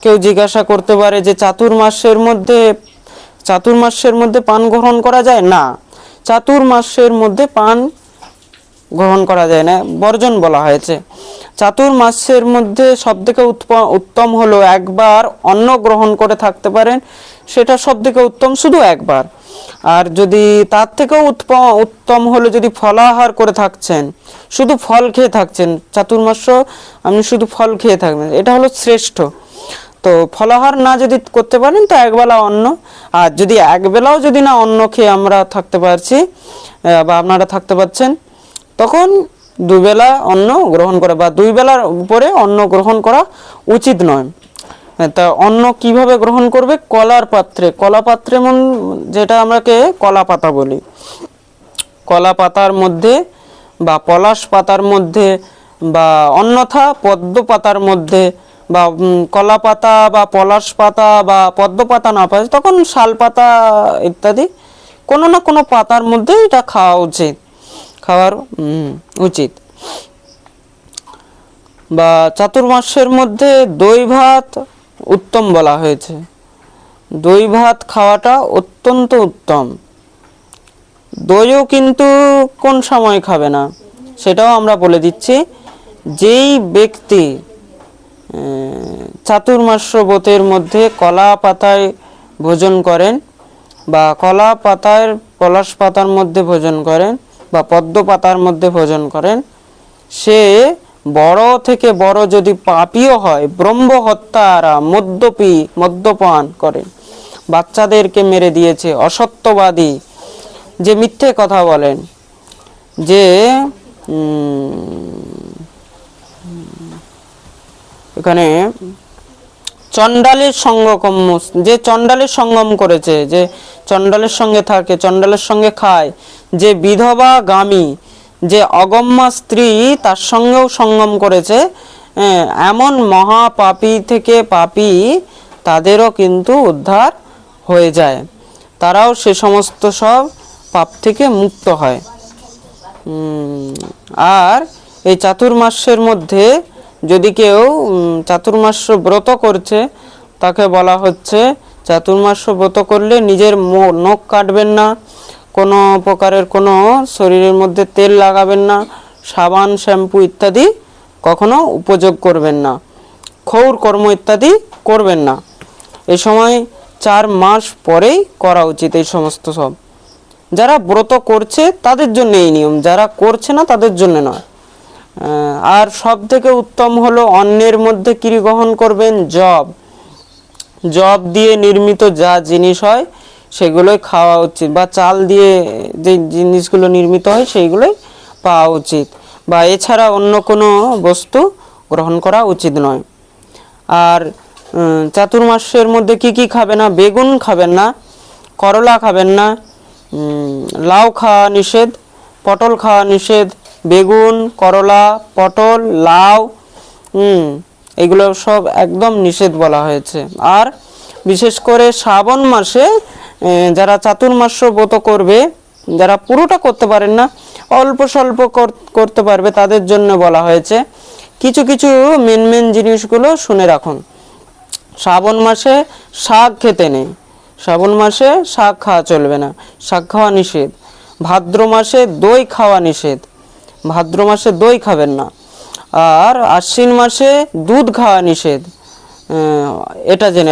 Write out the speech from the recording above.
কেউ জিজ্ঞাসা করতে পারে যে চাতুর্মাস্যের মধ্যে পান গ্রহণ করা যায় না, চাতুর্মাস্যের মধ্যে পান গ্রহণ করা যায় না, বর্জন বলা হয়েছে। চাতুর্মাস্যের মধ্যে সবথেকে উত্তম হলো একবার অন্ন গ্রহণ করে থাকতে পারেন, সেটা সবথেকে উত্তম, শুধু একবার। আর যদি তার থেকেও উত্তম হলো যদি ফলাহার করে থাকছেন, শুধু ফল খেয়ে থাকছেন, চাতুর্মাস্য আপনি শুধু ফল খেয়ে থাকবেন, এটা হলো শ্রেষ্ঠ। তো ফলাহার না যদি করতে পারেন তো একবেলা অন্ন, আর যদি একবেলাও যদি না অন্ন খেয়ে আমরা থাকতে পারছি বা আপনারা থাকতে পারছেন, তখন দুবেলা অন্ন গ্রহণ করা বা 2 বেলার উপরে অন্ন গ্রহণ করা উচিত নয়। তা অন্ন কিভাবে গ্রহণ করবে? কলার পাত্রে, কলা পাত্রে যেটা আমরাকে কলা পাতা বলি, কলা পাতার মধ্যে বা পলাশ পাতার মধ্যে বা অন্যথা পদ্ম পাতার মধ্যে বা কলা পাতা বা পলাশ পাতা বা পদ্ম পাতা না পায় তখন শাল পাতা ইত্যাদি কোনো না কোনো পাতার মধ্যে এটা খাওয়ার উচিত। বা চাতুর্মাস্যের মধ্যে দই ভাত উত্তম বলা হয়েছে, দই ভাত খাওয়াটা অত্যন্ত উত্তম। দইও কিন্তু কোন সময় খাবে না সেটাও আমরা বলে দিচ্ছি। যেই ব্যক্তি চাতুর্মাস্য ব্রতের মধ্যে কলা পাতায় ভোজন করেন বা কলা পাতার পলাশ পাতার মধ্যে ভোজন করেন বা পদ্ম পাতার মধ্যে ভোজন করেন, সে বড় থেকে বড় যদি পাপীও হয়, ব্রহ্ম হত্যারা, মদ্যপান করেন, বাচ্চাদেরকে মেরে দিয়েছে, অসত্যবাদী, যে মিথ্যে কথা বলেন, যে এখানে চণ্ডালের সঙ্গকম্য, যে চণ্ডালের সঙ্গম করেছে, যে চণ্ডালের সঙ্গে থাকে, চণ্ডালের সঙ্গে খায়, যে বিধবা গামী, যে অগম্যা স্ত্রী তার সঙ্গেও সঙ্গম করেছে, এমন মহাপাপী থেকে পাপী তাদেরও কিন্তু উদ্ধার হয়ে যায়, তারাও সে সমস্ত সব পাপ থেকে মুক্ত হয়। আর এই চাতুর্মাস্যের মধ্যে যদি কেউ চাতুর্মাস্য ব্রত করছে, তাকে বলা হচ্ছে চাতুর্মাস্য ব্রত করলে নিজের নখ কাটবেন না, কোনো প্রকারের কোনো শরীরের মধ্যে তেল লাগাবেন না, সাবান শ্যাম্পু ইত্যাদি কখনো উপযোগ করবেন না, ক্ষৌর কর্ম ইত্যাদি করবেন না। এই সময় 4 মাস পরেই করা উচিত এই সমস্ত সব। যারা ব্রত করছে তাদের জন্য এই নিয়ম, যারা করছে না তাদের জন্য নয়। আর সব থেকে উত্তম হলো অন্নের মধ্যে কি গ্রহণ করবেন? জব দিয়ে নির্মিত যা জিনিস হয় সেগুলোই খাওয়া উচিত, বা চাল দিয়ে যে জিনিসগুলো নির্মিত হয় সেইগুলোই পাওয়া উচিত, বা এছাড়া অন্য কোনো বস্তু গ্রহণ করা উচিত নয়। আর চাতুর্মাস্যের মধ্যে কি খাবে না? বেগুন খাবেন না, করলা খাবেন না, লাউ খাওয়া নিষেধ, পটল খাওয়া নিষেধ, বেগুন, করলা, পটল, লাউ এগুলো সব একদম নিষেধ বলা হয়েছে। আর বিশেষ করে শ্রাবণ মাসে যারা চাতুর্মাস্য ব্রত করবে, যারা পুরোটা করতে পারেন না, অল্প স্বল্প করতে পারবে, তাদের জন্য বলা হয়েছে কিছু কিছু মেন জিনিসগুলো শুনে রাখুন। শ্রাবণ মাসে শাক খেতে নেই, শ্রাবণ মাসে শাক খাওয়া চলবে না, শাক খাওয়া নিষেধ। ভাদ্র মাসে দই খাওয়া নিষেধ, ভাদ্র মাসে দই খাবেন না। আর আশ্বিন মাসে দুধ খাওয়া নিষেধ, এটা জেনে